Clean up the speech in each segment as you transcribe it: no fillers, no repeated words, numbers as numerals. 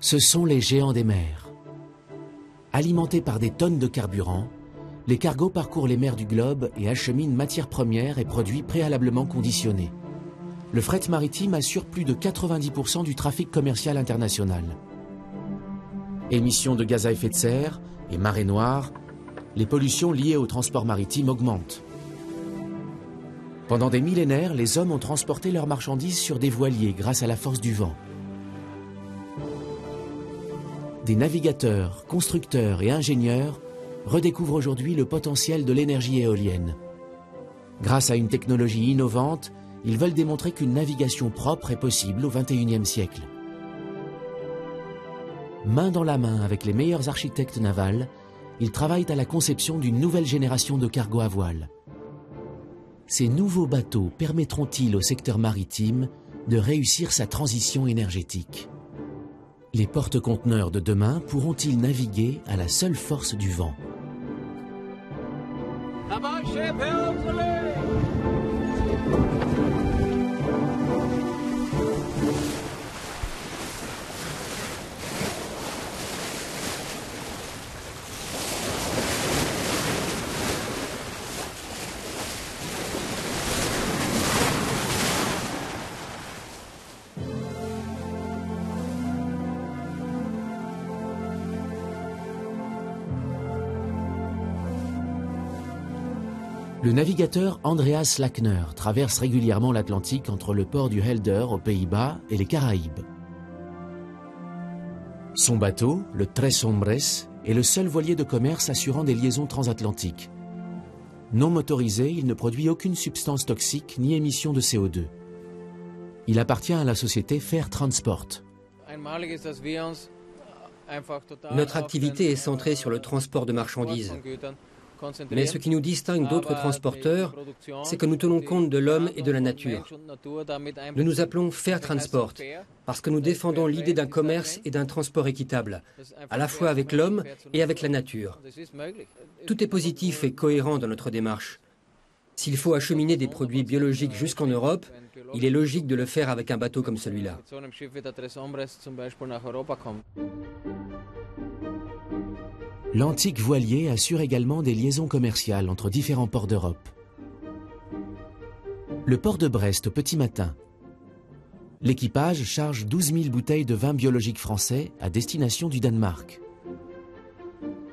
Ce sont les géants des mers. Alimentés par des tonnes de carburant, les cargos parcourent les mers du globe et acheminent matières premières et produits préalablement conditionnés. Le fret maritime assure plus de 90% du trafic commercial international. Émissions de gaz à effet de serre et marées noires, les pollutions liées au transport maritime augmentent. Pendant des millénaires, les hommes ont transporté leurs marchandises sur des voiliers grâce à la force du vent. Des navigateurs, constructeurs et ingénieurs redécouvrent aujourd'hui le potentiel de l'énergie éolienne. Grâce à une technologie innovante, ils veulent démontrer qu'une navigation propre est possible au XXIe siècle. Main dans la main avec les meilleurs architectes navals, ils travaillent à la conception d'une nouvelle génération de cargos à voile. Ces nouveaux bateaux permettront-ils au secteur maritime de réussir sa transition énergétique? Les porte-conteneurs de demain pourront-ils naviguer à la seule force du vent? Le navigateur Andreas Lackner traverse régulièrement l'Atlantique entre le port du Helder aux Pays-Bas et les Caraïbes. Son bateau, le Tres Hombres, est le seul voilier de commerce assurant des liaisons transatlantiques. Non motorisé, il ne produit aucune substance toxique ni émission de CO2. Il appartient à la société Fair Transport. Notre activité est centrée sur le transport de marchandises. Mais ce qui nous distingue d'autres transporteurs, c'est que nous tenons compte de l'homme et de la nature. Nous nous appelons Fair Transport parce que nous défendons l'idée d'un commerce et d'un transport équitable, à la fois avec l'homme et avec la nature. Tout est positif et cohérent dans notre démarche. S'il faut acheminer des produits biologiques jusqu'en Europe, il est logique de le faire avec un bateau comme celui-là. L'antique voilier assure également des liaisons commerciales entre différents ports d'Europe. Le port de Brest au petit matin. L'équipage charge 12 000 bouteilles de vin biologique français à destination du Danemark.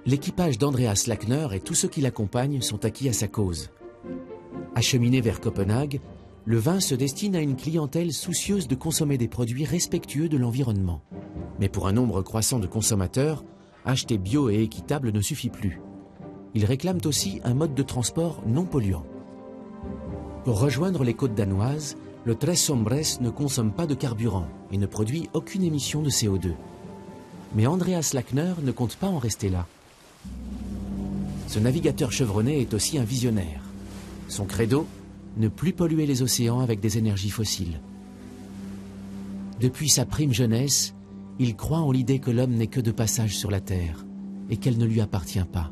L'équipage d'Andreas Lackner et tous ceux qui l'accompagnent sont acquis à sa cause. Acheminé vers Copenhague, le vin se destine à une clientèle soucieuse de consommer des produits respectueux de l'environnement. Mais pour un nombre croissant de consommateurs, acheter bio et équitable ne suffit plus. Ils réclament aussi un mode de transport non polluant. Pour rejoindre les côtes danoises, le Tres Hombres ne consomme pas de carburant et ne produit aucune émission de CO2. Mais Andreas Lackner ne compte pas en rester là. Ce navigateur chevronné est aussi un visionnaire. Son credo, ne plus polluer les océans avec des énergies fossiles. Depuis sa prime jeunesse, il croit en l'idée que l'homme n'est que de passage sur la Terre et qu'elle ne lui appartient pas.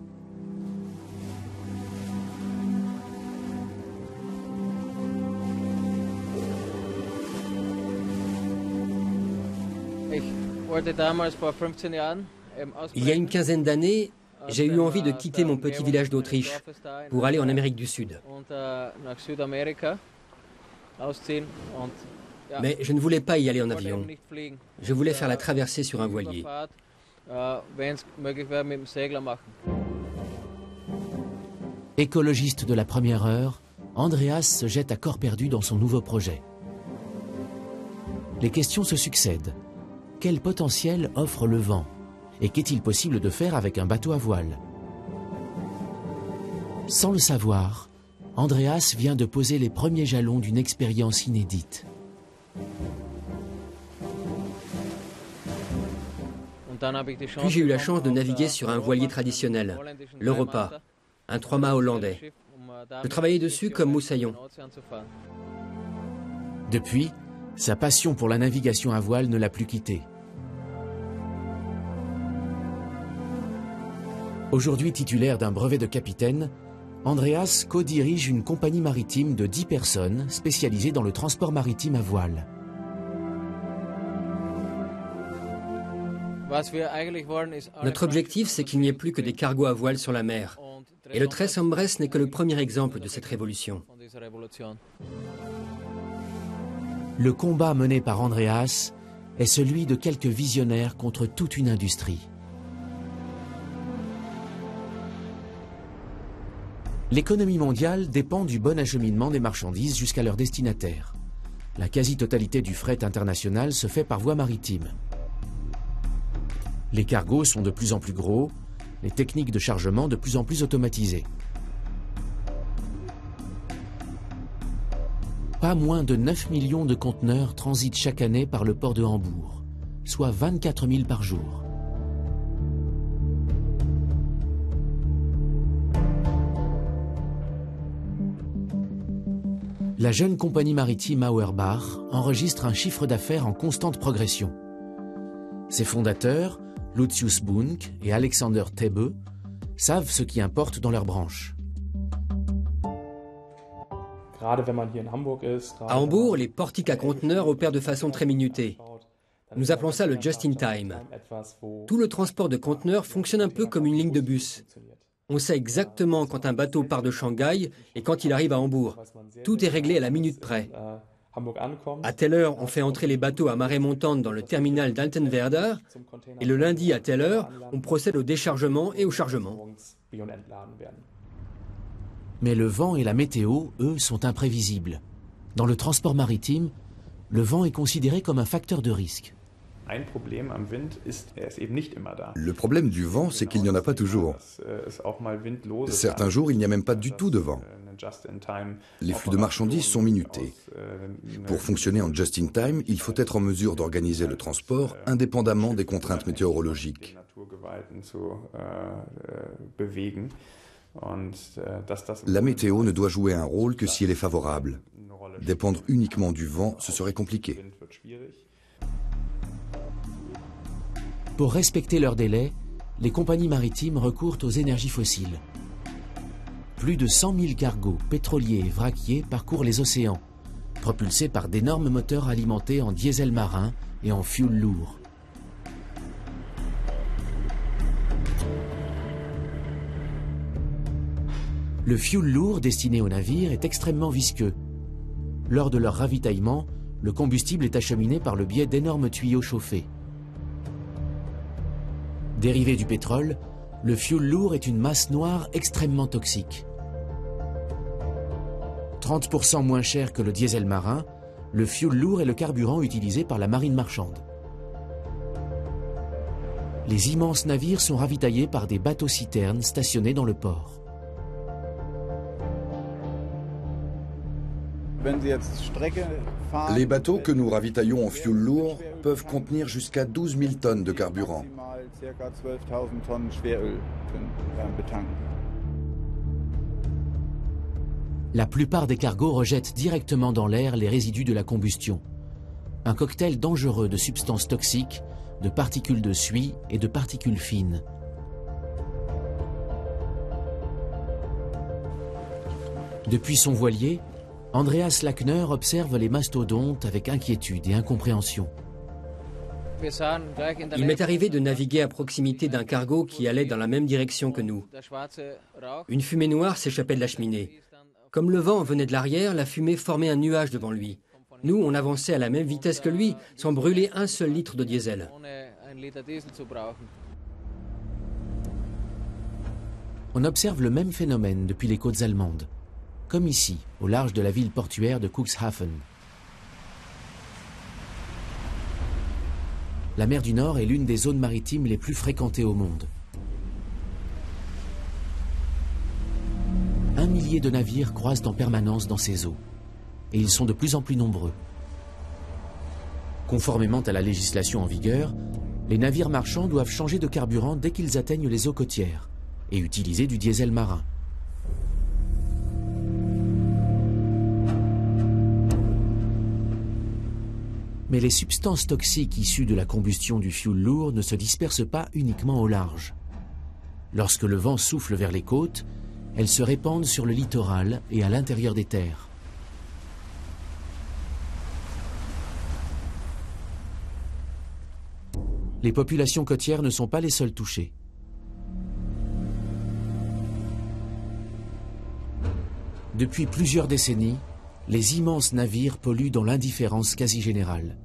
Il y a une quinzaine d'années, j'ai eu envie de quitter mon petit village d'Autriche pour aller en Amérique du Sud. Mais je ne voulais pas y aller en avion. Je voulais faire la traversée sur un voilier. Écologiste de la première heure, Andreas se jette à corps perdu dans son nouveau projet. Les questions se succèdent. Quel potentiel offre le vent? Et qu'est-il possible de faire avec un bateau à voile? Sans le savoir, Andreas vient de poser les premiers jalons d'une expérience inédite. Puis j'ai eu la chance de naviguer sur un voilier traditionnel, l'Europa, un 3-mâts hollandais. Je travaillais dessus comme moussaillon. Depuis, sa passion pour la navigation à voile ne l'a plus quitté. Aujourd'hui titulaire d'un brevet de capitaine, Andreas co-dirige une compagnie maritime de 10 personnes spécialisée dans le transport maritime à voile. Notre objectif, c'est qu'il n'y ait plus que des cargos à voile sur la mer. Et le Tres Hombres n'est que le premier exemple de cette révolution. Le combat mené par Andreas est celui de quelques visionnaires contre toute une industrie. L'économie mondiale dépend du bon acheminement des marchandises jusqu'à leur destinataire. La quasi-totalité du fret international se fait par voie maritime. Les cargos sont de plus en plus gros, les techniques de chargement de plus en plus automatisées. Pas moins de 9 millions de conteneurs transitent chaque année par le port de Hambourg, soit 24 000 par jour. La jeune compagnie maritime Auerbach enregistre un chiffre d'affaires en constante progression. Ses fondateurs, Lucius Bunk et Alexander Tebbe, savent ce qui importe dans leur branche. À Hambourg, les portiques à conteneurs opèrent de façon très minutée. Nous appelons ça le just-in-time. Tout le transport de conteneurs fonctionne un peu comme une ligne de bus. On sait exactement quand un bateau part de Shanghai et quand il arrive à Hambourg. Tout est réglé à la minute près. À telle heure, on fait entrer les bateaux à marée montante dans le terminal d'Altenwerder et le lundi à telle heure, on procède au déchargement et au chargement. Mais le vent et la météo, eux, sont imprévisibles. Dans le transport maritime, le vent est considéré comme un facteur de risque. Le problème du vent, c'est qu'il n'y en a pas toujours. Certains jours, il n'y a même pas du tout de vent. Les flux de marchandises sont minutés. Pour fonctionner en just-in-time, il faut être en mesure d'organiser le transport indépendamment des contraintes météorologiques. La météo ne doit jouer un rôle que si elle est favorable. Dépendre uniquement du vent, ce serait compliqué. Pour respecter leurs délais, les compagnies maritimes recourent aux énergies fossiles. Plus de 100 000 cargos pétroliers et vraquiers parcourent les océans, propulsés par d'énormes moteurs alimentés en diesel marin et en fioul lourd. Le fioul lourd destiné aux navires est extrêmement visqueux. Lors de leur ravitaillement, le combustible est acheminé par le biais d'énormes tuyaux chauffés. Dérivé du pétrole, le fioul lourd est une masse noire extrêmement toxique. 30% moins cher que le diesel marin, le fioul lourd est le carburant utilisé par la marine marchande. Les immenses navires sont ravitaillés par des bateaux-citernes stationnés dans le port. Les bateaux que nous ravitaillons en fioul lourd peuvent contenir jusqu'à 12 000 tonnes de carburant. La plupart des cargos rejettent directement dans l'air les résidus de la combustion. Un cocktail dangereux de substances toxiques, de particules de suie et de particules fines. Depuis son voilier, Andreas Lackner observe les mastodontes avec inquiétude et incompréhension. Il m'est arrivé de naviguer à proximité d'un cargo qui allait dans la même direction que nous. Une fumée noire s'échappait de la cheminée. Comme le vent venait de l'arrière, la fumée formait un nuage devant lui. Nous, on avançait à la même vitesse que lui, sans brûler un seul litre de diesel. On observe le même phénomène depuis les côtes allemandes, comme ici, au large de la ville portuaire de Cuxhaven. La mer du Nord est l'une des zones maritimes les plus fréquentées au monde. 1 millier de navires croisent en permanence dans ces eaux, et ils sont de plus en plus nombreux. Conformément à la législation en vigueur, les navires marchands doivent changer de carburant dès qu'ils atteignent les eaux côtières et utiliser du diesel marin. Mais les substances toxiques issues de la combustion du fioul lourd ne se dispersent pas uniquement au large. Lorsque le vent souffle vers les côtes, elles se répandent sur le littoral et à l'intérieur des terres. Les populations côtières ne sont pas les seules touchées. Depuis plusieurs décennies, les immenses navires polluent dans l'indifférence quasi générale.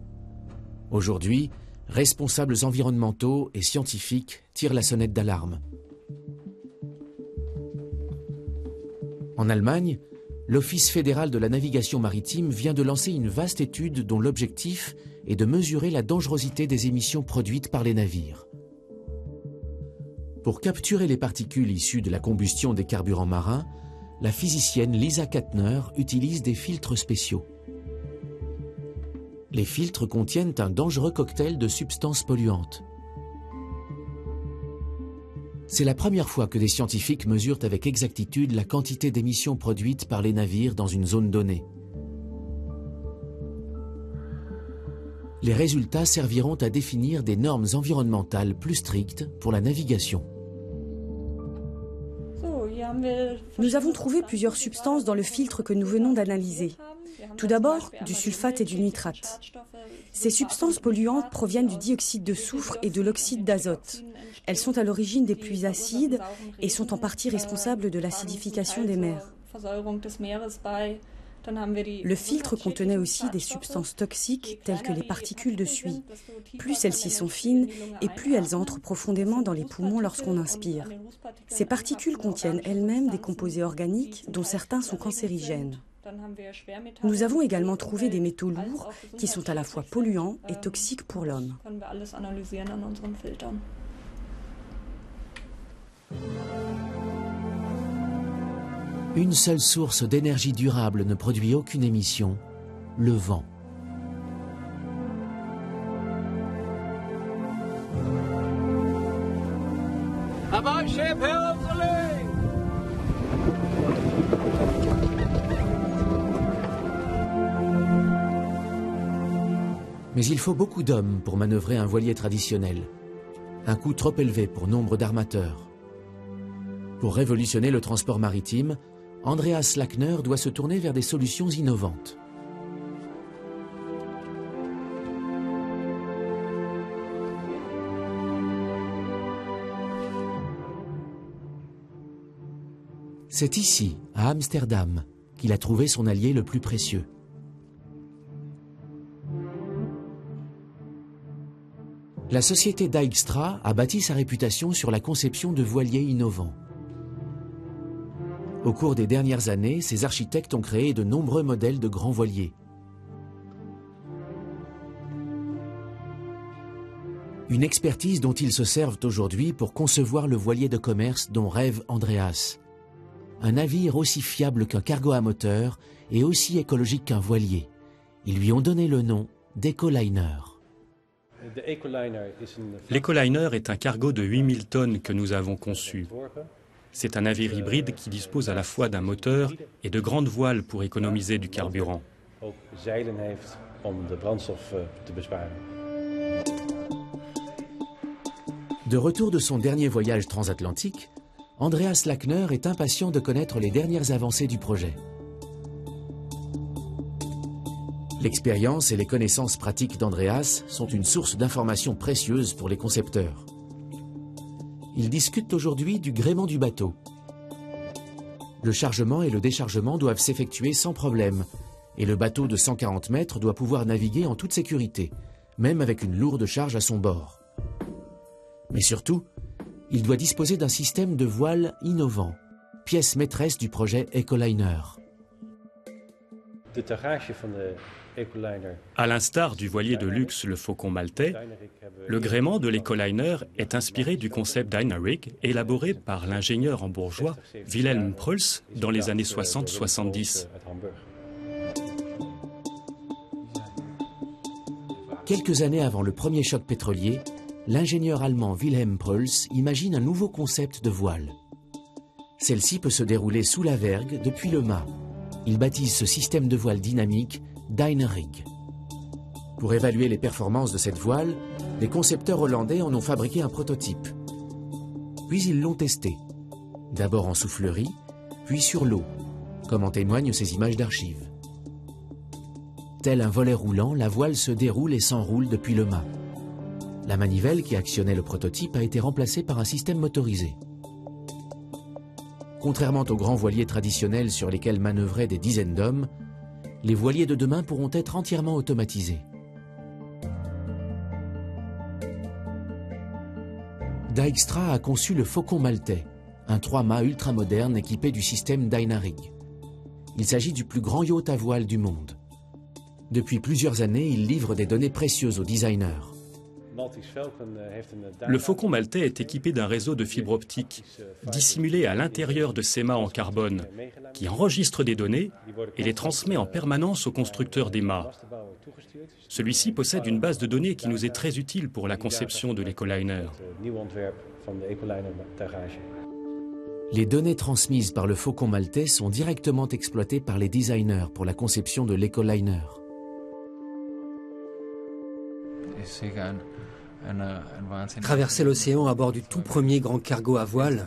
Aujourd'hui, responsables environnementaux et scientifiques tirent la sonnette d'alarme. En Allemagne, l'Office fédéral de la navigation maritime vient de lancer une vaste étude dont l'objectif est de mesurer la dangerosité des émissions produites par les navires. Pour capturer les particules issues de la combustion des carburants marins, la physicienne Lisa Kattner utilise des filtres spéciaux. Les filtres contiennent un dangereux cocktail de substances polluantes. C'est la première fois que des scientifiques mesurent avec exactitude la quantité d'émissions produites par les navires dans une zone donnée. Les résultats serviront à définir des normes environnementales plus strictes pour la navigation. Nous avons trouvé plusieurs substances dans le filtre que nous venons d'analyser. Tout d'abord, du sulfate et du nitrate. Ces substances polluantes proviennent du dioxyde de soufre et de l'oxyde d'azote. Elles sont à l'origine des pluies acides et sont en partie responsables de l'acidification des mers. Le filtre contenait aussi des substances toxiques telles que les particules de suie. Plus celles-ci sont fines et plus elles entrent profondément dans les poumons lorsqu'on inspire. Ces particules contiennent elles-mêmes des composés organiques dont certains sont cancérigènes. Nous avons également trouvé des métaux lourds qui sont à la fois polluants et toxiques pour l'homme. Une seule source d'énergie durable ne produit aucune émission, le vent. Mais il faut beaucoup d'hommes pour manœuvrer un voilier traditionnel. Un coût trop élevé pour nombre d'armateurs. Pour révolutionner le transport maritime, Andreas Lackner doit se tourner vers des solutions innovantes. C'est ici, à Amsterdam, qu'il a trouvé son allié le plus précieux. La société Dijkstra a bâti sa réputation sur la conception de voiliers innovants. Au cours des dernières années, ces architectes ont créé de nombreux modèles de grands voiliers. Une expertise dont ils se servent aujourd'hui pour concevoir le voilier de commerce dont rêve Andreas. Un navire aussi fiable qu'un cargo à moteur et aussi écologique qu'un voilier. Ils lui ont donné le nom d'Ecoliner. L'Ecoliner est un cargo de 8000 tonnes que nous avons conçu. C'est un navire hybride qui dispose à la fois d'un moteur et de grandes voiles pour économiser du carburant. De retour de son dernier voyage transatlantique, Andreas Lackner est impatient de connaître les dernières avancées du projet. L'expérience et les connaissances pratiques d'Andreas sont une source d'informations précieuses pour les concepteurs. Ils discutent aujourd'hui du gréement du bateau. Le chargement et le déchargement doivent s'effectuer sans problème, et le bateau de 140 mètres doit pouvoir naviguer en toute sécurité, même avec une lourde charge à son bord. Mais surtout, il doit disposer d'un système de voile innovant, pièce maîtresse du projet Ecoliner. À l'instar du voilier de luxe le Faucon maltais, le gréement de l'Ecoliner est inspiré du concept Dynarig élaboré par l'ingénieur hambourgeois Wilhelm Preuss dans les années 60-70. Quelques années avant le premier choc pétrolier, l'ingénieur allemand Wilhelm Preuss imagine un nouveau concept de voile. Celle-ci peut se dérouler sous la vergue depuis le mât. Il baptise ce système de voile dynamique Dynarig. Pour évaluer les performances de cette voile, les concepteurs hollandais en ont fabriqué un prototype. Puis ils l'ont testé, d'abord en soufflerie, puis sur l'eau, comme en témoignent ces images d'archives. Tel un volet roulant, la voile se déroule et s'enroule depuis le mât. La manivelle qui actionnait le prototype a été remplacée par un système motorisé. Contrairement aux grands voiliers traditionnels sur lesquels manœuvraient des dizaines d'hommes, les voiliers de demain pourront être entièrement automatisés. Dijkstra a conçu le Faucon maltais, un 3-mâts ultramoderne équipé du système Dynarig. Il s'agit du plus grand yacht à voile du monde. Depuis plusieurs années, il livre des données précieuses aux designers. Le Faucon maltais est équipé d'un réseau de fibres optiques dissimulé à l'intérieur de ses mâts en carbone, qui enregistre des données et les transmet en permanence au constructeur des mâts. Celui-ci possède une base de données qui nous est très utile pour la conception de l'écoliner. Les données transmises par le Faucon maltais sont directement exploitées par les designers pour la conception de l'écoliner. Traverser l'océan à bord du tout premier grand cargo à voile,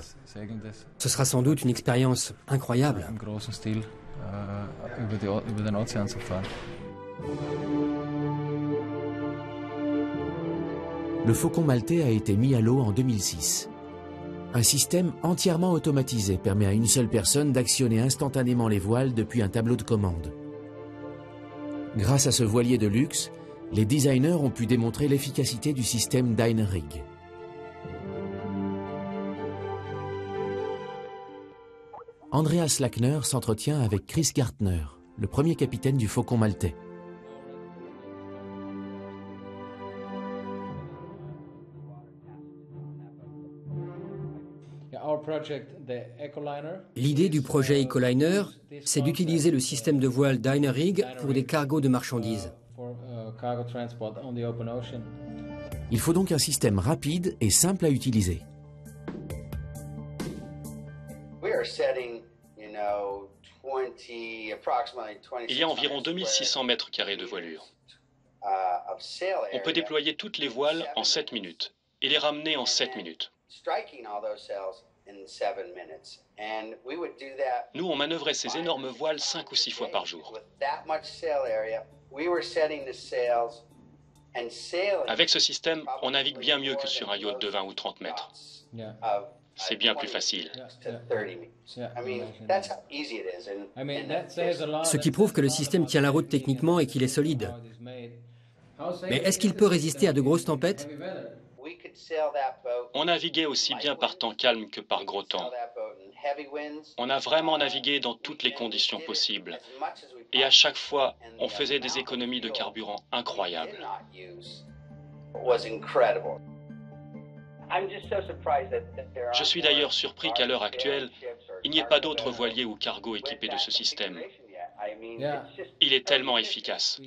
ce sera sans doute une expérience incroyable. Le Faucon maltais a été mis à l'eau en 2006. Un système entièrement automatisé permet à une seule personne d'actionner instantanément les voiles depuis un tableau de commande. Grâce à ce voilier de luxe, les designers ont pu démontrer l'efficacité du système Dynarig. Andreas Lackner s'entretient avec Chris Gartner, le premier capitaine du Faucon maltais. L'idée du projet Ecoliner, c'est d'utiliser le système de voile Dynarig pour des cargos de marchandises. Il faut donc un système rapide et simple à utiliser. Il y a environ 2600 mètres carrés de voilure. On peut déployer toutes les voiles en 7 minutes et les ramener en 7 minutes. Nous, on manœuvrait ces énormes voiles 5 ou 6 fois par jour. Avec ce système, on navigue bien mieux que sur un yacht de 20 ou 30 mètres. C'est bien plus facile. Ce qui prouve que le système tient la route techniquement et qu'il est solide. Mais est-ce qu'il peut résister à de grosses tempêtes ? On naviguait aussi bien par temps calme que par gros temps. On a vraiment navigué dans toutes les conditions possibles. Et à chaque fois, on faisait des économies de carburant incroyables. Je suis d'ailleurs surpris qu'à l'heure actuelle, il n'y ait pas d'autres voiliers ou cargos équipés de ce système. Il est tellement efficace.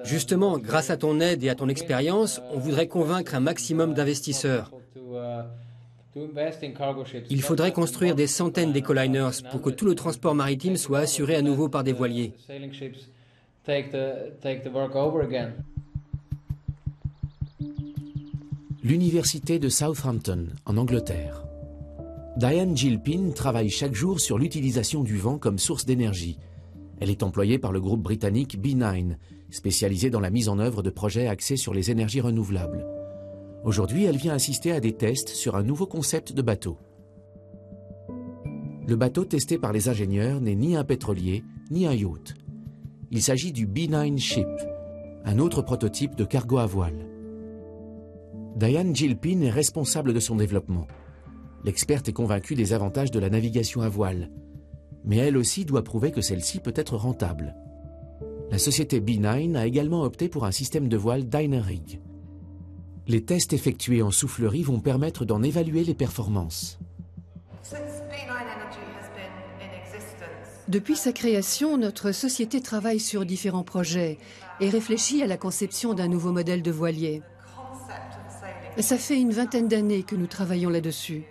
Justement, grâce à ton aide et à ton expérience, on voudrait convaincre un maximum d'investisseurs. Il faudrait construire des centaines d'écoliners pour que tout le transport maritime soit assuré à nouveau par des voiliers. L'université de Southampton, en Angleterre. Diane Gilpin travaille chaque jour sur l'utilisation du vent comme source d'énergie. Elle est employée par le groupe britannique B9, spécialisé dans la mise en œuvre de projets axés sur les énergies renouvelables. Aujourd'hui, elle vient assister à des tests sur un nouveau concept de bateau. Le bateau testé par les ingénieurs n'est ni un pétrolier, ni un yacht. Il s'agit du B9 Ship, un autre prototype de cargo à voile. Diane Gilpin est responsable de son développement. L'experte est convaincue des avantages de la navigation à voile. Mais elle aussi doit prouver que celle-ci peut être rentable. La société B9 a également opté pour un système de voile Dynarig. Les tests effectués en soufflerie vont permettre d'en évaluer les performances. Depuis sa création, notre société travaille sur différents projets et réfléchit à la conception d'un nouveau modèle de voilier. Ça fait une vingtaine d'années que nous travaillons là-dessus.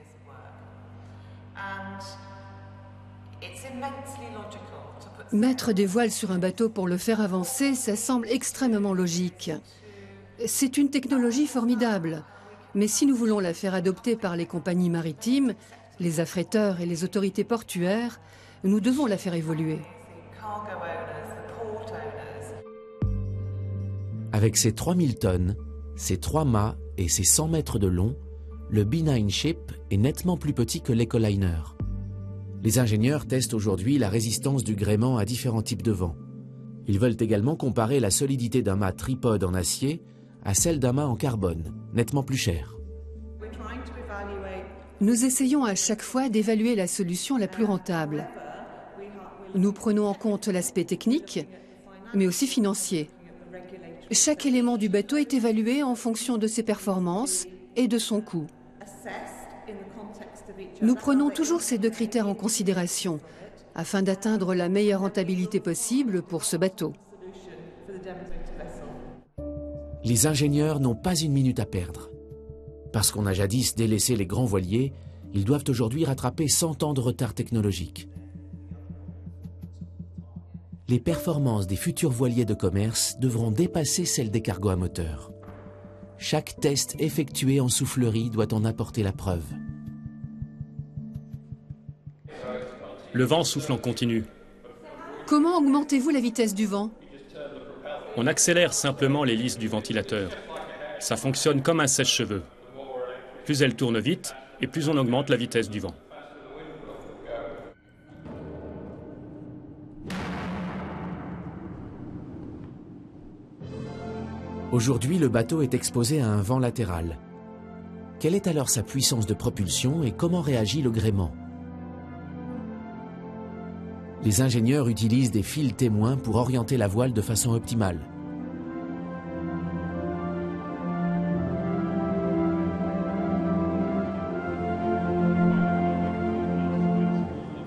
Mettre des voiles sur un bateau pour le faire avancer, ça semble extrêmement logique. C'est une technologie formidable, mais si nous voulons la faire adopter par les compagnies maritimes, les affréteurs et les autorités portuaires, nous devons la faire évoluer. Avec ses 3000 tonnes, Ses 3 mâts et ses 100 mètres de long, le B9 Ship est nettement plus petit que l'Ecoliner. Les ingénieurs testent aujourd'hui la résistance du gréement à différents types de vent. Ils veulent également comparer la solidité d'un mât tripode en acier à celle d'un mât en carbone, nettement plus cher. Nous essayons à chaque fois d'évaluer la solution la plus rentable. Nous prenons en compte l'aspect technique, mais aussi financier. Chaque élément du bateau est évalué en fonction de ses performances et de son coût. Nous prenons toujours ces 2 critères en considération afin d'atteindre la meilleure rentabilité possible pour ce bateau. Les ingénieurs n'ont pas une minute à perdre. Parce qu'on a jadis délaissé les grands voiliers, ils doivent aujourd'hui rattraper 100 ans de retard technologique. Les performances des futurs voiliers de commerce devront dépasser celles des cargos à moteur. Chaque test effectué en soufflerie doit en apporter la preuve. Le vent souffle en continu. Comment augmentez-vous la vitesse du vent? On accélère simplement l'hélice du ventilateur. Ça fonctionne comme un sèche-cheveux. Plus elle tourne vite, et plus on augmente la vitesse du vent. Aujourd'hui, le bateau est exposé à un vent latéral. Quelle est alors sa puissance de propulsion et comment réagit le gréement? Les ingénieurs utilisent des fils témoins pour orienter la voile de façon optimale.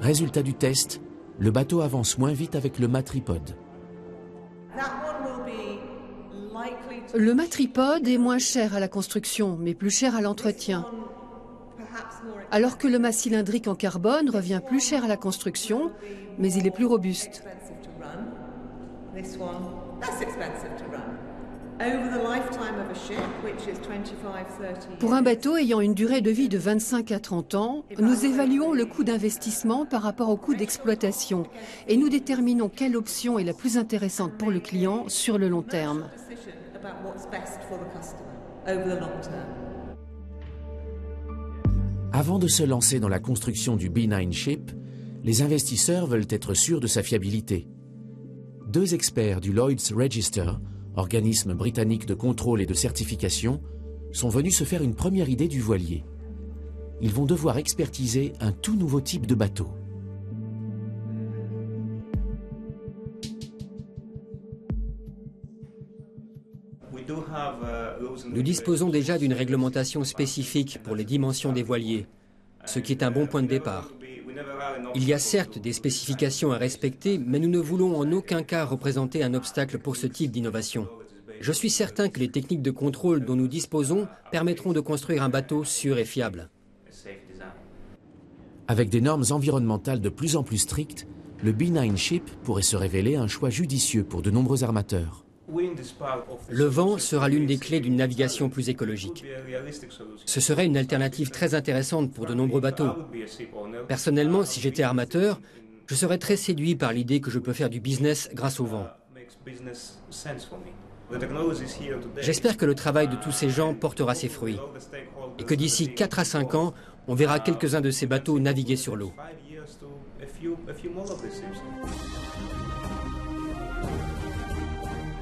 Résultat du test, le bateau avance moins vite avec le mât tripode. Le mât tripode est moins cher à la construction, mais plus cher à l'entretien. Alors que le mât cylindrique en carbone revient plus cher à la construction, mais il est plus robuste. Pour un bateau ayant une durée de vie de 25 à 30 ans, nous évaluons le coût d'investissement par rapport au coût d'exploitation et nous déterminons quelle option est la plus intéressante pour le client sur le long terme. Avant de se lancer dans la construction du B9 Ship, les investisseurs veulent être sûrs de sa fiabilité. 2 experts du Lloyd's Register, organisme britannique de contrôle et de certification, sont venus se faire une première idée du voilier. Ils vont devoir expertiser un tout nouveau type de bateau. Nous disposons déjà d'une réglementation spécifique pour les dimensions des voiliers, ce qui est un bon point de départ. Il y a certes des spécifications à respecter, mais nous ne voulons en aucun cas représenter un obstacle pour ce type d'innovation. Je suis certain que les techniques de contrôle dont nous disposons permettront de construire un bateau sûr et fiable. Avec des normes environnementales de plus en plus strictes, le B9 Ship pourrait se révéler un choix judicieux pour de nombreux armateurs. Le vent sera l'une des clés d'une navigation plus écologique. Ce serait une alternative très intéressante pour de nombreux bateaux. Personnellement, si j'étais armateur, je serais très séduit par l'idée que je peux faire du business grâce au vent. J'espère que le travail de tous ces gens portera ses fruits et que d'ici 4 à 5 ans, on verra quelques-uns de ces bateaux naviguer sur l'eau.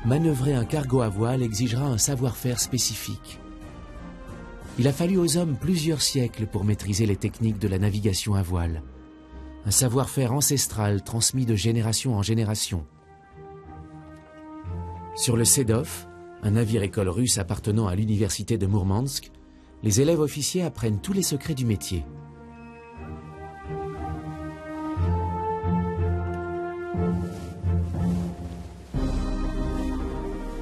Manœuvrer un cargo à voile exigera un savoir-faire spécifique. Il a fallu aux hommes plusieurs siècles pour maîtriser les techniques de la navigation à voile. Un savoir-faire ancestral transmis de génération en génération. Sur le Sedov, un navire-école russe appartenant à l'université de Mourmansk, les élèves officiers apprennent tous les secrets du métier.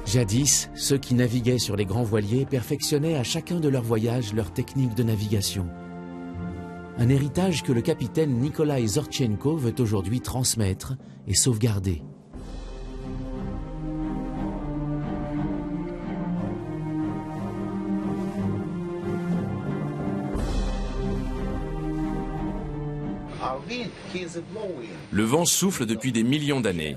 Jadis, ceux qui naviguaient sur les grands voiliers perfectionnaient à chacun de leurs voyages leur technique de navigation. Un héritage que le capitaine Nikolai Zortchenko veut aujourd'hui transmettre et sauvegarder. Le vent souffle depuis des millions d'années.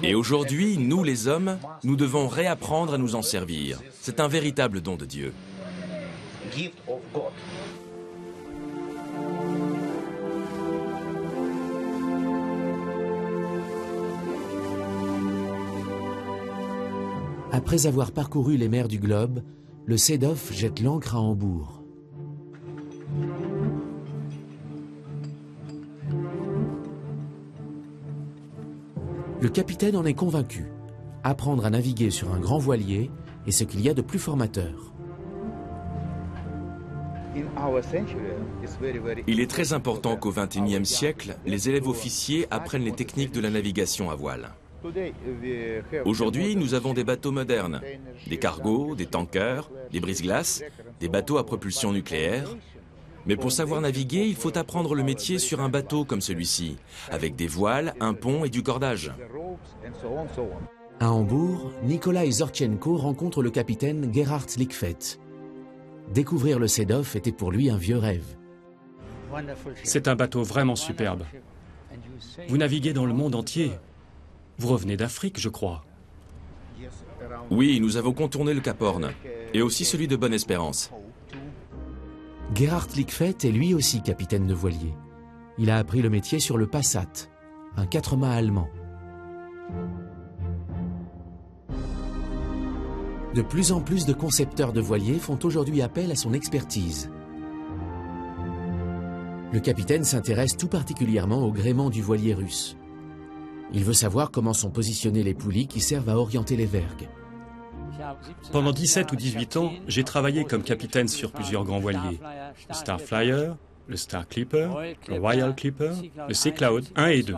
Et aujourd'hui, nous les hommes, nous devons réapprendre à nous en servir. C'est un véritable don de Dieu. Après avoir parcouru les mers du globe, le Sedov jette l'ancre à Hambourg. Le capitaine en est convaincu. Apprendre à naviguer sur un grand voilier est ce qu'il y a de plus formateur. Il est très important qu'au XXIe siècle, les élèves officiers apprennent les techniques de la navigation à voile. Aujourd'hui, nous avons des bateaux modernes, des cargos, des tankers, des brise-glaces, des bateaux à propulsion nucléaire. Mais pour savoir naviguer, il faut apprendre le métier sur un bateau comme celui-ci, avec des voiles, un pont et du cordage. À Hambourg, Nikolai Zortchenko rencontre le capitaine Gerhard Lickfett. Découvrir le Sedov était pour lui un vieux rêve. C'est un bateau vraiment superbe. Vous naviguez dans le monde entier. Vous revenez d'Afrique, je crois. Oui, nous avons contourné le Cap Horn, et aussi celui de Bonne-Espérance. Gerhard Lickfett est lui aussi capitaine de voilier. Il a appris le métier sur le Passat, un 4-mâts allemand. De plus en plus de concepteurs de voiliers font aujourd'hui appel à son expertise. Le capitaine s'intéresse tout particulièrement au gréement du voilier russe. Il veut savoir comment sont positionnées les poulies qui servent à orienter les vergues. Pendant 17 ou 18 ans, j'ai travaillé comme capitaine sur plusieurs grands voiliers. Le Star Flyer, le Star Clipper, le Royal Clipper, le Sea Cloud 1 et 2.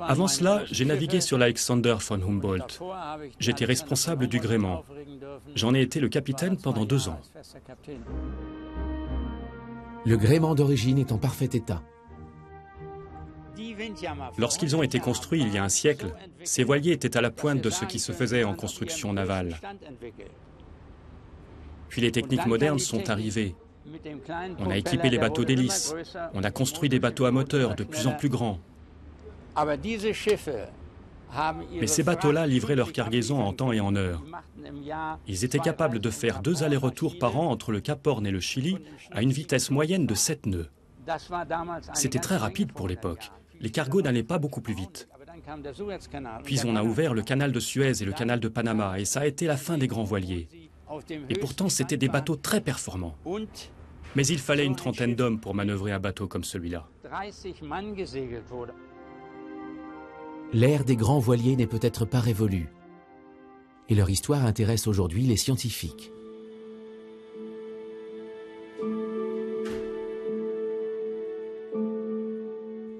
Avant cela, j'ai navigué sur l'Alexander von Humboldt. J'étais responsable du gréement. J'en ai été le capitaine pendant 2 ans. Le gréement d'origine est en parfait état. Lorsqu'ils ont été construits il y a un siècle, ces voiliers étaient à la pointe de ce qui se faisait en construction navale. Puis les techniques modernes sont arrivées. On a équipé les bateaux d'hélice. On a construit des bateaux à moteur de plus en plus grands. Mais ces bateaux-là livraient leur cargaison en temps et en heure. Ils étaient capables de faire 2 allers-retours par an entre le Cap Horn et le Chili à une vitesse moyenne de 7 nœuds. C'était très rapide pour l'époque. Les cargos n'allaient pas beaucoup plus vite. Puis on a ouvert le canal de Suez et le canal de Panama, et ça a été la fin des grands voiliers. Et pourtant, c'étaient des bateaux très performants. Mais il fallait une trentaine d'hommes pour manœuvrer un bateau comme celui-là. L'ère des grands voiliers n'est peut-être pas révolue. Et leur histoire intéresse aujourd'hui les scientifiques.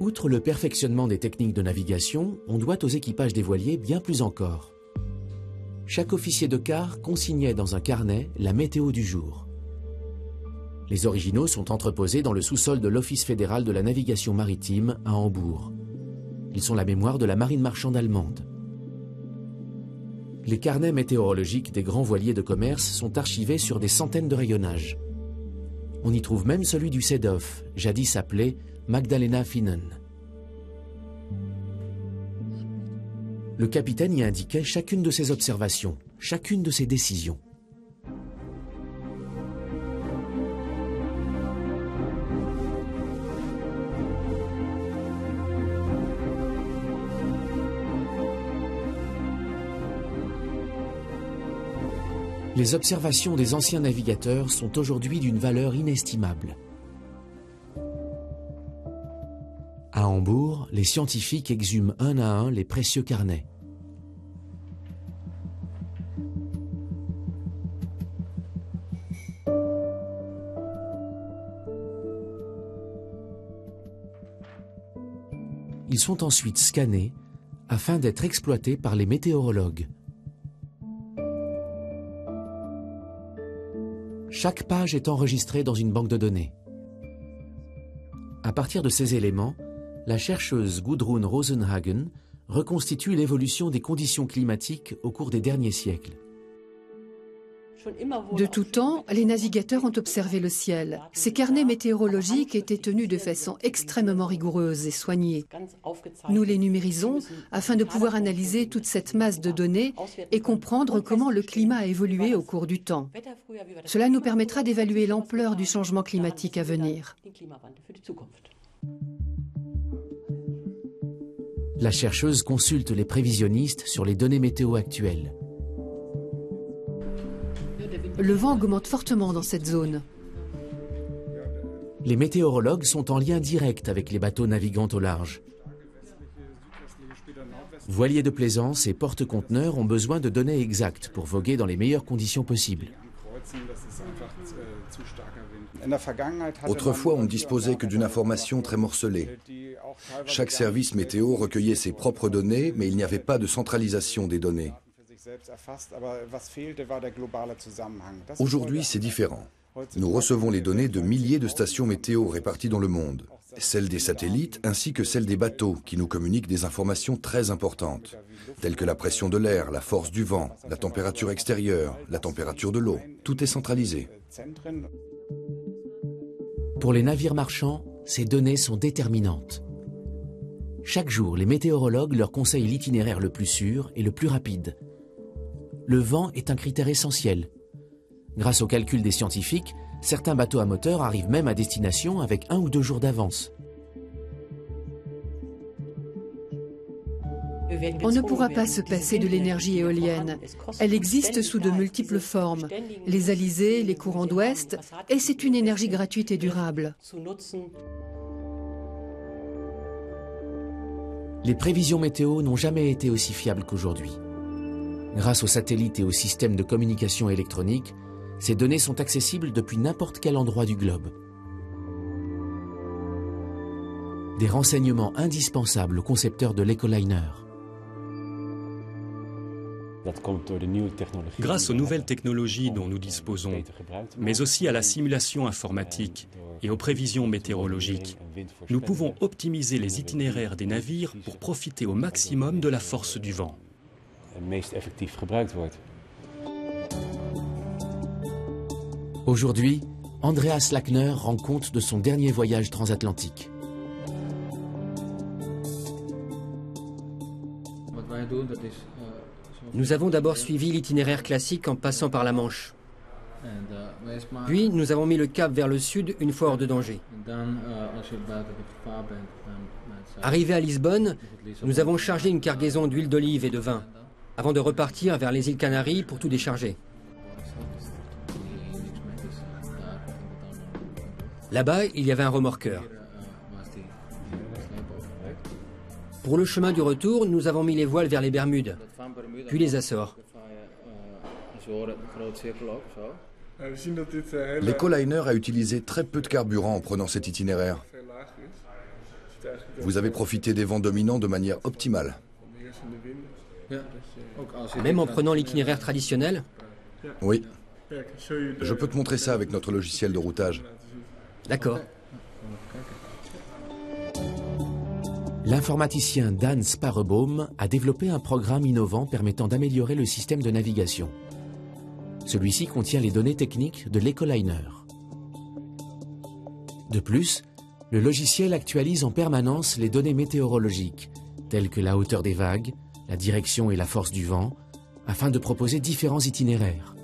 Outre le perfectionnement des techniques de navigation, on doit aux équipages des voiliers bien plus encore. Chaque officier de quart consignait dans un carnet la météo du jour. Les originaux sont entreposés dans le sous-sol de l'Office fédéral de la navigation maritime à Hambourg. Ils sont la mémoire de la marine marchande allemande. Les carnets météorologiques des grands voiliers de commerce sont archivés sur des centaines de rayonnages. On y trouve même celui du Sedov, jadis appelé Magdalena Finnen. Le capitaine y indiquait chacune de ses observations, chacune de ses décisions. Les observations des anciens navigateurs sont aujourd'hui d'une valeur inestimable. À Hambourg, les scientifiques exhument un à un les précieux carnets. Ils sont ensuite scannés afin d'être exploités par les météorologues. Chaque page est enregistrée dans une banque de données. À partir de ces éléments, la chercheuse Gudrun Rosenhagen reconstitue l'évolution des conditions climatiques au cours des derniers siècles. De tout temps, les navigateurs ont observé le ciel. Ces carnets météorologiques étaient tenus de façon extrêmement rigoureuse et soignée. Nous les numérisons afin de pouvoir analyser toute cette masse de données et comprendre comment le climat a évolué au cours du temps. Cela nous permettra d'évaluer l'ampleur du changement climatique à venir. La chercheuse consulte les prévisionnistes sur les données météo actuelles. Le vent augmente fortement dans cette zone. Les météorologues sont en lien direct avec les bateaux naviguant au large. Voiliers de plaisance et porte-conteneurs ont besoin de données exactes pour voguer dans les meilleures conditions possibles. Autrefois, on ne disposait que d'une information très morcelée. Chaque service météo recueillait ses propres données, mais il n'y avait pas de centralisation des données. Aujourd'hui, c'est différent. Nous recevons les données de milliers de stations météo réparties dans le monde, celles des satellites ainsi que celles des bateaux qui nous communiquent des informations très importantes, telles que la pression de l'air, la force du vent, la température extérieure, la température de l'eau. Tout est centralisé. Pour les navires marchands, ces données sont déterminantes. Chaque jour, les météorologues leur conseillent l'itinéraire le plus sûr et le plus rapide. Le vent est un critère essentiel. Grâce au calcul des scientifiques, certains bateaux à moteur arrivent même à destination avec 1 ou 2 jours d'avance. On ne pourra pas se passer de l'énergie éolienne. Elle existe sous de multiples formes. Les alizés, les courants d'ouest, et c'est une énergie gratuite et durable. Les prévisions météo n'ont jamais été aussi fiables qu'aujourd'hui. Grâce aux satellites et aux systèmes de communication électronique, ces données sont accessibles depuis n'importe quel endroit du globe. Des renseignements indispensables aux concepteurs de l'Ecoliner. Grâce aux nouvelles technologies dont nous disposons, mais aussi à la simulation informatique et aux prévisions météorologiques, nous pouvons optimiser les itinéraires des navires pour profiter au maximum de la force du vent. Aujourd'hui, Andreas Lackner rend compte de son dernier voyage transatlantique. Nous avons d'abord suivi l'itinéraire classique en passant par la Manche. Puis nous avons mis le cap vers le sud une fois hors de danger. Arrivé à Lisbonne, nous avons chargé une cargaison d'huile d'olive et de vin, avant de repartir vers les îles Canaries pour tout décharger. Là-bas, il y avait un remorqueur. Pour le chemin du retour, nous avons mis les voiles vers les Bermudes, puis les Açores. L'Ecoliner a utilisé très peu de carburant en prenant cet itinéraire. Vous avez profité des vents dominants de manière optimale. Même en prenant l'itinéraire traditionnel? Oui. Je peux te montrer ça avec notre logiciel de routage. D'accord. L'informaticien Dan Sparrebaum a développé un programme innovant permettant d'améliorer le système de navigation. Celui-ci contient les données techniques de l'Ecoliner. De plus, le logiciel actualise en permanence les données météorologiques, telles que la hauteur des vagues, la direction et la force du vent, afin de proposer différents itinéraires.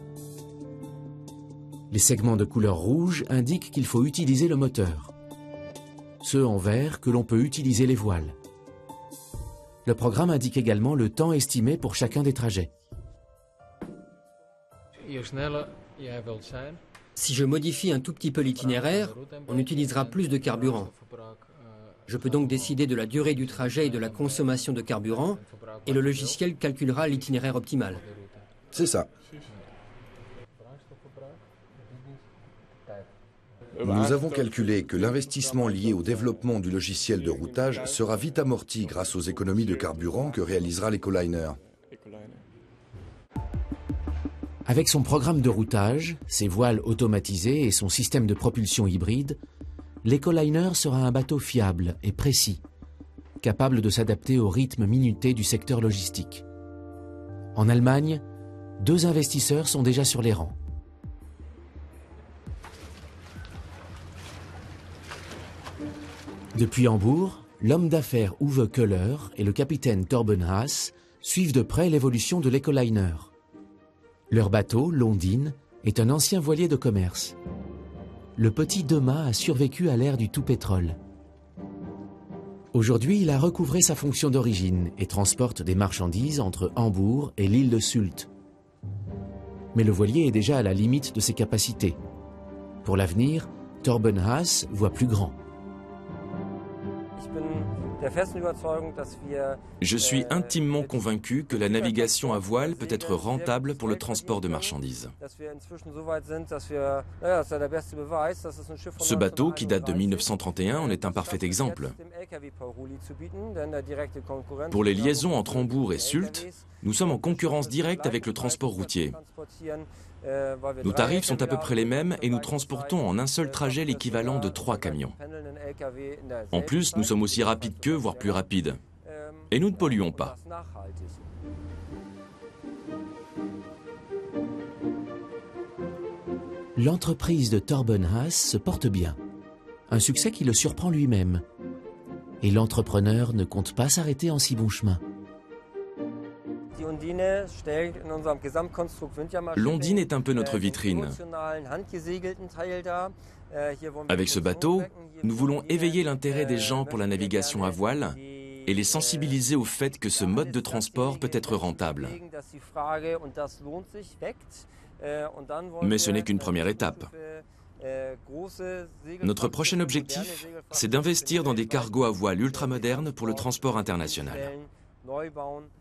Les segments de couleur rouge indiquent qu'il faut utiliser le moteur. Ceux en vert que l'on peut utiliser les voiles. Le programme indique également le temps estimé pour chacun des trajets. Si je modifie un tout petit peu l'itinéraire, on utilisera plus de carburant. Je peux donc décider de la durée du trajet et de la consommation de carburant, et le logiciel calculera l'itinéraire optimal. C'est ça. Nous avons calculé que l'investissement lié au développement du logiciel de routage sera vite amorti grâce aux économies de carburant que réalisera l'Ecoliner. Avec son programme de routage, ses voiles automatisées et son système de propulsion hybride, l'Ecoliner sera un bateau fiable et précis, capable de s'adapter au rythme minuté du secteur logistique. En Allemagne, 2 investisseurs sont déjà sur les rangs. Depuis Hambourg, l'homme d'affaires Uwe Köhler et le capitaine Torben Haas suivent de près l'évolution de l'Ecoliner. Leur bateau, l'Ondine, est un ancien voilier de commerce. Le petit Dema a survécu à l'ère du tout-pétrole. Aujourd'hui, il a recouvré sa fonction d'origine et transporte des marchandises entre Hambourg et l'île de Sylt. Mais le voilier est déjà à la limite de ses capacités. Pour l'avenir, Torben Haas voit plus grand. Je suis intimement convaincu que la navigation à voile peut être rentable pour le transport de marchandises. Ce bateau, qui date de 1931, en est un parfait exemple. Pour les liaisons entre Hambourg et Sylt, nous sommes en concurrence directe avec le transport routier. Nos tarifs sont à peu près les mêmes et nous transportons en un seul trajet l'équivalent de 3 camions. En plus, nous sommes aussi rapides qu'eux, voire plus rapides. Et nous ne polluons pas. L'entreprise de Torben Haas se porte bien. Un succès qui le surprend lui-même. Et l'entrepreneur ne compte pas s'arrêter en si bon chemin. L'Ondine est un peu notre vitrine. Avec ce bateau, nous voulons éveiller l'intérêt des gens pour la navigation à voile et les sensibiliser au fait que ce mode de transport peut être rentable. Mais ce n'est qu'une première étape. Notre prochain objectif, c'est d'investir dans des cargos à voile ultramodernes pour le transport international.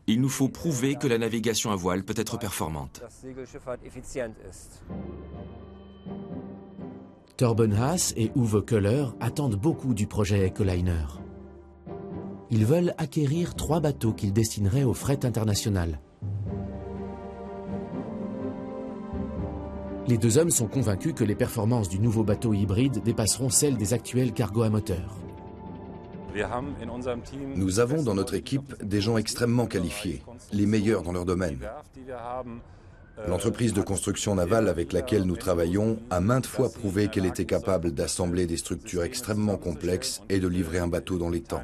Il nous faut prouver que la navigation à voile peut être performante. Torben Haas et Uwe Köhler attendent beaucoup du projet Ecoliner. Ils veulent acquérir 3 bateaux qu'ils destineraient au fret international. Les 2 hommes sont convaincus que les performances du nouveau bateau hybride dépasseront celles des actuels cargos à moteur. Nous avons dans notre équipe des gens extrêmement qualifiés, les meilleurs dans leur domaine. L'entreprise de construction navale avec laquelle nous travaillons a maintes fois prouvé qu'elle était capable d'assembler des structures extrêmement complexes et de livrer un bateau dans les temps.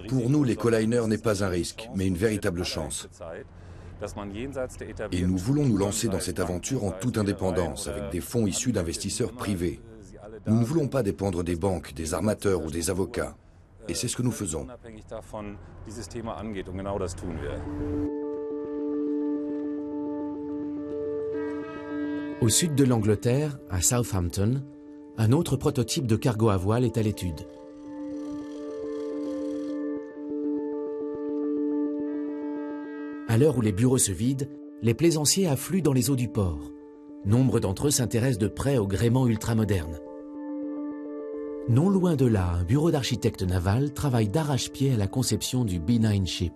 Pour nous, l'Ecoliner n'est pas un risque, mais une véritable chance. Et nous voulons nous lancer dans cette aventure en toute indépendance, avec des fonds issus d'investisseurs privés. Nous ne voulons pas dépendre des banques, des armateurs ou des avocats. Et c'est ce que nous faisons. Au sud de l'Angleterre, à Southampton, un autre prototype de cargo à voile est à l'étude. À l'heure où les bureaux se vident, les plaisanciers affluent dans les eaux du port. Nombre d'entre eux s'intéressent de près au gréement ultramoderne. Non loin de là, un bureau d'architecte naval travaille d'arrache-pied à la conception du B9 Ship.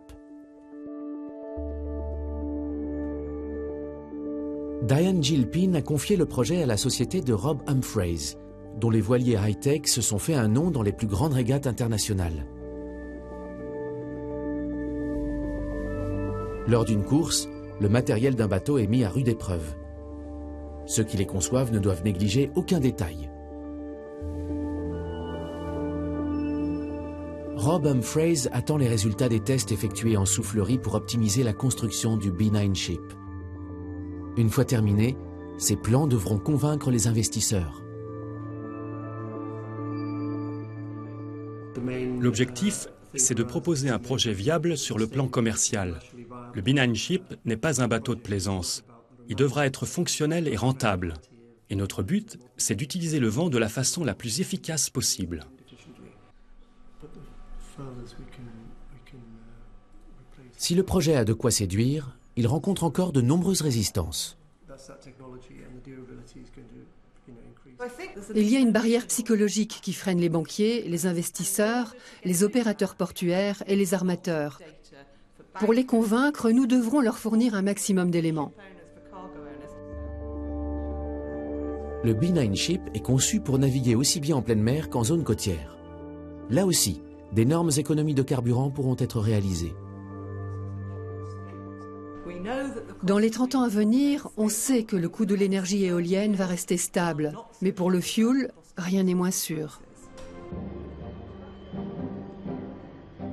Diane Gilpin a confié le projet à la société de Rob Humphreys, dont les voiliers high-tech se sont fait un nom dans les plus grandes régates internationales. Lors d'une course, le matériel d'un bateau est mis à rude épreuve. Ceux qui les conçoivent ne doivent négliger aucun détail. Rob Humphreys attend les résultats des tests effectués en soufflerie pour optimiser la construction du B9 Ship. Une fois terminés, ces plans devront convaincre les investisseurs. L'objectif, c'est de proposer un projet viable sur le plan commercial. Le B9 Ship n'est pas un bateau de plaisance. Il devra être fonctionnel et rentable. Et notre but, c'est d'utiliser le vent de la façon la plus efficace possible. Si le projet a de quoi séduire, il rencontre encore de nombreuses résistances. Il y a une barrière psychologique qui freine les banquiers, les investisseurs, les opérateurs portuaires et les armateurs. Pour les convaincre, nous devrons leur fournir un maximum d'éléments. Le B9 Ship est conçu pour naviguer aussi bien en pleine mer qu'en zone côtière. Là aussi, d'énormes économies de carburant pourront être réalisées. Dans les 30 ans à venir, on sait que le coût de l'énergie éolienne va rester stable. Mais pour le fioul, rien n'est moins sûr.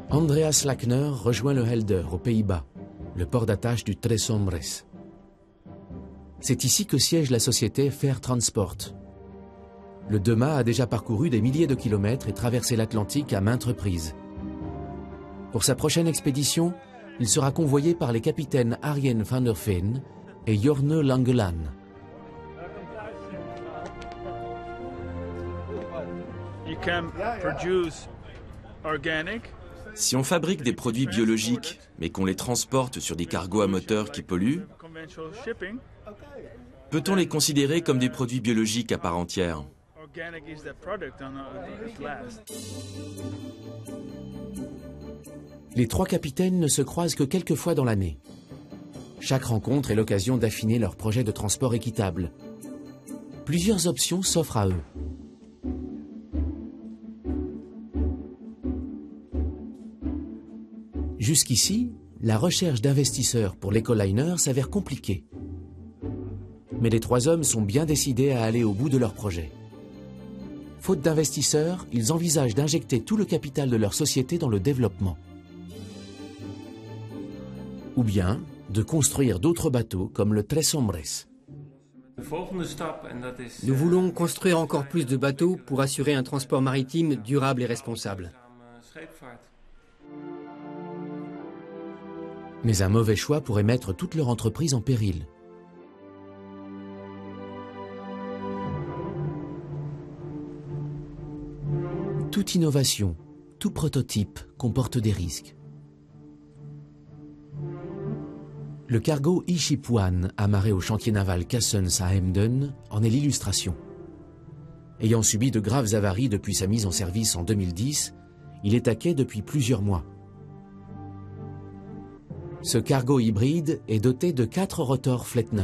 Andreas Lackner rejoint le Helder aux Pays-Bas, le port d'attache du Tres Hombres. C'est ici que siège la société Fair Transport. Le 2 mâts a déjà parcouru des milliers de kilomètres et traversé l'Atlantique à maintes reprises. Pour sa prochaine expédition, il sera convoyé par les capitaines Arjen van der Veen et Jorne Langelaan. Si on fabrique des produits biologiques, mais qu'on les transporte sur des cargos à moteur qui polluent, peut-on les considérer comme des produits biologiques à part entière? Les 3 capitaines ne se croisent que quelques fois dans l'année. Chaque rencontre est l'occasion d'affiner leur projet de transport équitable. Plusieurs options s'offrent à eux. Jusqu'ici, la recherche d'investisseurs pour l'écoliner s'avère compliquée. Mais les 3 hommes sont bien décidés à aller au bout de leur projet. Faute d'investisseurs, ils envisagent d'injecter tout le capital de leur société dans le développement. Ou bien de construire d'autres bateaux comme le Tres Hombres. Nous voulons construire encore plus de bateaux pour assurer un transport maritime durable et responsable. Mais un mauvais choix pourrait mettre toute leur entreprise en péril. Toute innovation, tout prototype comporte des risques. Le cargo E-Ship One, amarré au chantier naval Cassens à Emden, en est l'illustration. Ayant subi de graves avaries depuis sa mise en service en 2010, il est à quai depuis plusieurs mois. Ce cargo hybride est doté de 4 rotors Flettner.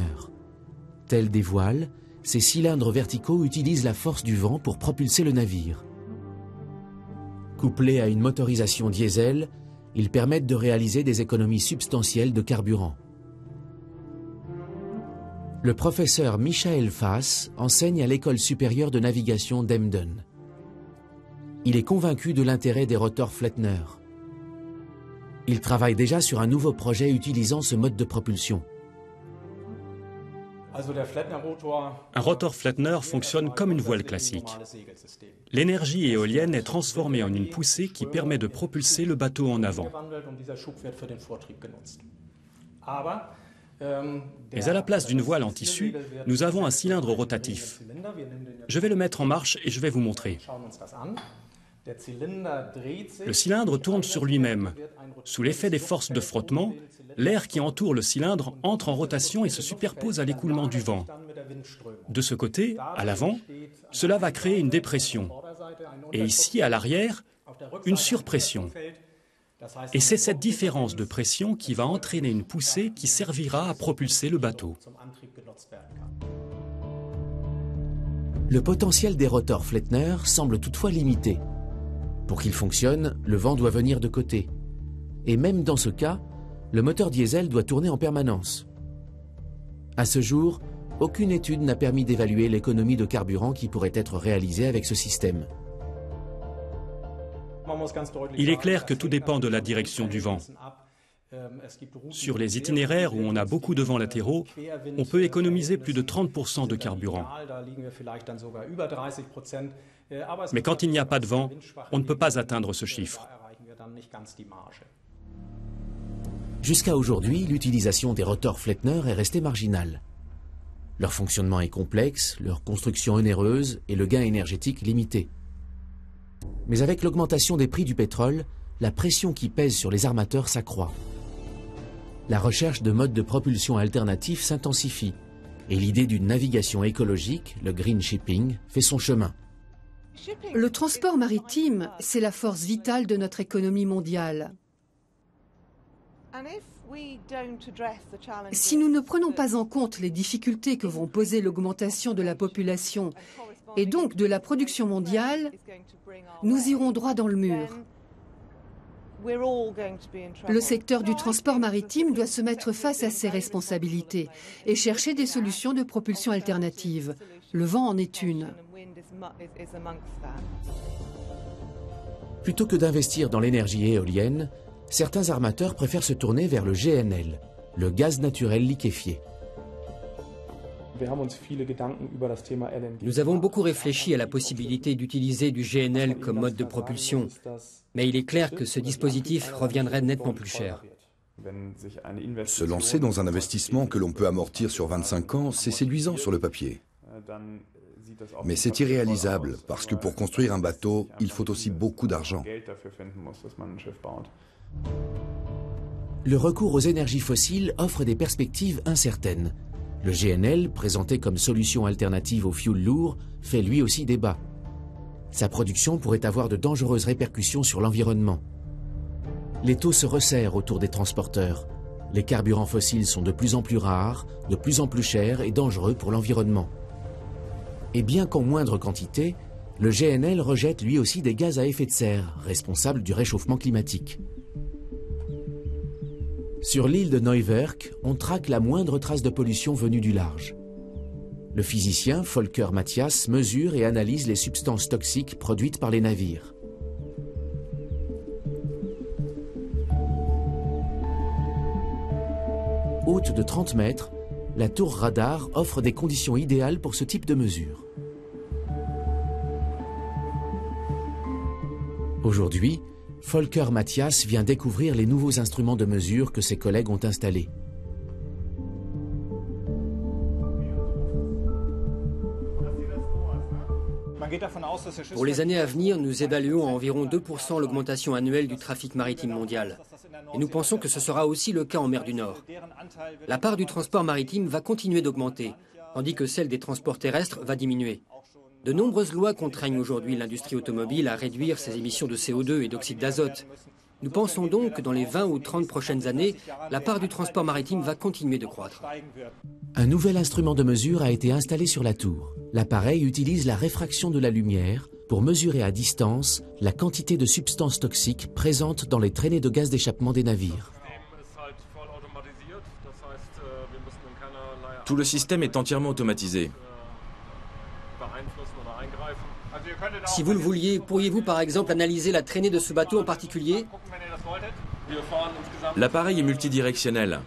Tels des voiles, ces cylindres verticaux utilisent la force du vent pour propulser le navire. Couplés à une motorisation diesel, ils permettent de réaliser des économies substantielles de carburant. Le professeur Michael Fass enseigne à l'école supérieure de navigation d'Emden. Il est convaincu de l'intérêt des rotors Flettner. Il travaille déjà sur un nouveau projet utilisant ce mode de propulsion. Un rotor Flettner fonctionne comme une voile classique. L'énergie éolienne est transformée en une poussée qui permet de propulser le bateau en avant. Mais à la place d'une voile en tissu, nous avons un cylindre rotatif. Je vais le mettre en marche et je vais vous montrer. Le cylindre tourne sur lui-même. Sous l'effet des forces de frottement, l'air qui entoure le cylindre entre en rotation et se superpose à l'écoulement du vent. De ce côté, à l'avant, cela va créer une dépression. Et ici, à l'arrière, une surpression. Et c'est cette différence de pression qui va entraîner une poussée qui servira à propulser le bateau. Le potentiel des rotors Flettner semble toutefois limité. Pour qu'il fonctionne, le vent doit venir de côté. Et même dans ce cas, le moteur diesel doit tourner en permanence. À ce jour, aucune étude n'a permis d'évaluer l'économie de carburant qui pourrait être réalisée avec ce système. Il est clair que tout dépend de la direction du vent. Sur les itinéraires où on a beaucoup de vents latéraux, on peut économiser plus de 30% de carburant. Mais quand il n'y a pas de vent, on ne peut pas atteindre ce chiffre. Jusqu'à aujourd'hui, l'utilisation des rotors Flettner est restée marginale. Leur fonctionnement est complexe, leur construction onéreuse et le gain énergétique limité. Mais avec l'augmentation des prix du pétrole, la pression qui pèse sur les armateurs s'accroît. La recherche de modes de propulsion alternatifs s'intensifie et l'idée d'une navigation écologique, le green shipping, fait son chemin. Le transport maritime, c'est la force vitale de notre économie mondiale. Si nous ne prenons pas en compte les difficultés que vont poser l'augmentation de la population et donc de la production mondiale, nous irons droit dans le mur. Le secteur du transport maritime doit se mettre face à ses responsabilités et chercher des solutions de propulsion alternatives. Le vent en est une. Plutôt que d'investir dans l'énergie éolienne, certains armateurs préfèrent se tourner vers le GNL, le gaz naturel liquéfié. Nous avons beaucoup réfléchi à la possibilité d'utiliser du GNL comme mode de propulsion, mais il est clair que ce dispositif reviendrait nettement plus cher. Se lancer dans un investissement que l'on peut amortir sur 25 ans, c'est séduisant sur le papier. Mais c'est irréalisable, parce que pour construire un bateau, il faut aussi beaucoup d'argent. Le recours aux énergies fossiles offre des perspectives incertaines. Le GNL, présenté comme solution alternative au fioul lourd, fait lui aussi débat. Sa production pourrait avoir de dangereuses répercussions sur l'environnement. L'étau se resserre autour des transporteurs. Les carburants fossiles sont de plus en plus rares, de plus en plus chers et dangereux pour l'environnement. Et bien qu'en moindre quantité, le GNL rejette lui aussi des gaz à effet de serre, responsables du réchauffement climatique. Sur l'île de Neuwerk, on traque la moindre trace de pollution venue du large. Le physicien Volker Matthias mesure et analyse les substances toxiques produites par les navires. Haute de 30 mètres, la tour radar offre des conditions idéales pour ce type de mesure. Aujourd'hui, Volker Matthias vient découvrir les nouveaux instruments de mesure que ses collègues ont installés. Pour les années à venir, nous évaluons à environ 2% l'augmentation annuelle du trafic maritime mondial. Et nous pensons que ce sera aussi le cas en mer du Nord. La part du transport maritime va continuer d'augmenter, tandis que celle des transports terrestres va diminuer. De nombreuses lois contraignent aujourd'hui l'industrie automobile à réduire ses émissions de CO2 et d'oxyde d'azote. Nous pensons donc que dans les 20 ou 30 prochaines années, la part du transport maritime va continuer de croître. Un nouvel instrument de mesure a été installé sur la tour. L'appareil utilise la réfraction de la lumière pour mesurer à distance la quantité de substances toxiques présentes dans les traînées de gaz d'échappement des navires. Tout le système est entièrement automatisé. Si vous le vouliez, pourriez-vous par exemple analyser la traînée de ce bateau en particulier? L'appareil est multidirectionnel.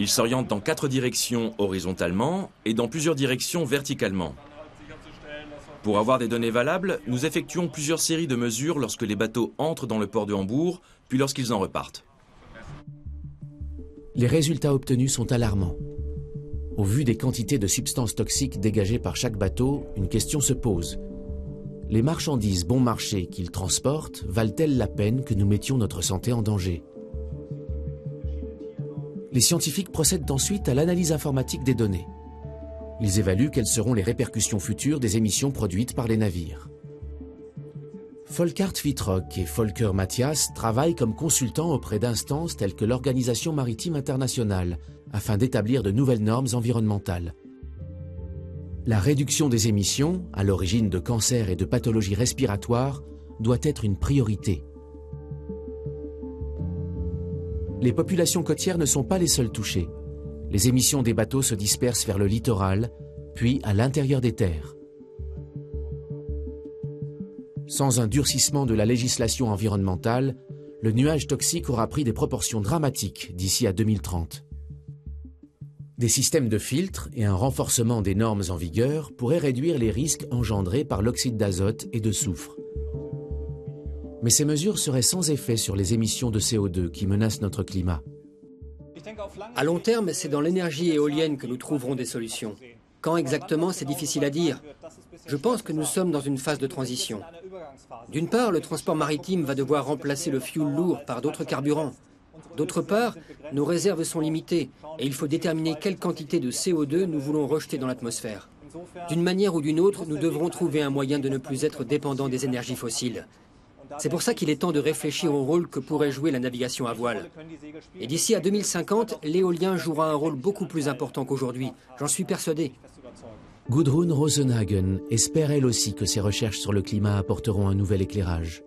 Il s'oriente dans 4 directions horizontalement et dans plusieurs directions verticalement. Pour avoir des données valables, nous effectuons plusieurs séries de mesures lorsque les bateaux entrent dans le port de Hambourg, puis lorsqu'ils en repartent. Les résultats obtenus sont alarmants. Au vu des quantités de substances toxiques dégagées par chaque bateau, une question se pose. Les marchandises bon marché qu'ils transportent valent-elles la peine que nous mettions notre santé en danger? Les scientifiques procèdent ensuite à l'analyse informatique des données. Ils évaluent quelles seront les répercussions futures des émissions produites par les navires. Volkart Wittrock et Volker Matthias travaillent comme consultants auprès d'instances telles que l'Organisation maritime internationale afin d'établir de nouvelles normes environnementales. La réduction des émissions, à l'origine de cancers et de pathologies respiratoires, doit être une priorité. Les populations côtières ne sont pas les seules touchées. Les émissions des bateaux se dispersent vers le littoral, puis à l'intérieur des terres. Sans un durcissement de la législation environnementale, le nuage toxique aura pris des proportions dramatiques d'ici à 2030. Des systèmes de filtres et un renforcement des normes en vigueur pourraient réduire les risques engendrés par l'oxyde d'azote et de soufre. Mais ces mesures seraient sans effet sur les émissions de CO2 qui menacent notre climat. À long terme, c'est dans l'énergie éolienne que nous trouverons des solutions. Quand exactement, c'est difficile à dire. Je pense que nous sommes dans une phase de transition. D'une part, le transport maritime va devoir remplacer le fioul lourd par d'autres carburants. D'autre part, nos réserves sont limitées et il faut déterminer quelle quantité de CO2 nous voulons rejeter dans l'atmosphère. D'une manière ou d'une autre, nous devrons trouver un moyen de ne plus être dépendants des énergies fossiles. C'est pour ça qu'il est temps de réfléchir au rôle que pourrait jouer la navigation à voile. Et d'ici à 2050, l'éolien jouera un rôle beaucoup plus important qu'aujourd'hui. J'en suis persuadé. Gudrun Rosenhagen espère elle aussi que ces recherches sur le climat apporteront un nouvel éclairage.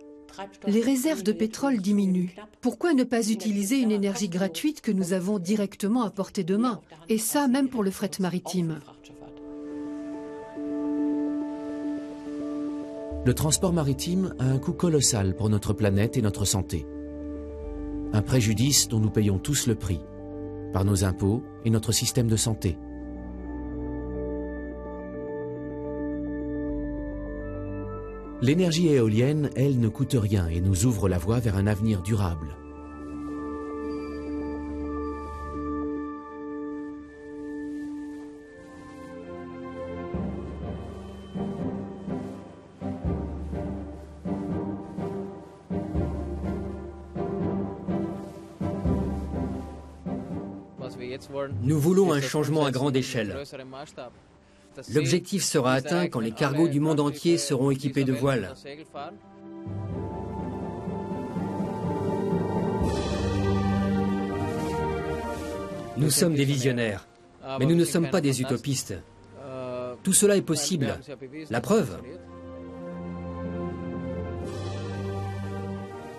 Les réserves de pétrole diminuent. Pourquoi ne pas utiliser une énergie gratuite que nous avons directement à portée de main? Et ça, même pour le fret maritime. Le transport maritime a un coût colossal pour notre planète et notre santé. Un préjudice dont nous payons tous le prix, par nos impôts et notre système de santé. L'énergie éolienne, elle, ne coûte rien et nous ouvre la voie vers un avenir durable. Nous voulons un changement à grande échelle. L'objectif sera atteint quand les cargos du monde entier seront équipés de voiles. Nous sommes des visionnaires, mais nous ne sommes pas des utopistes. Tout cela est possible. La preuve?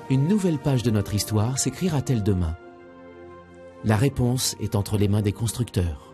Une nouvelle page de notre histoire s'écrira-t-elle demain? La réponse est entre les mains des constructeurs.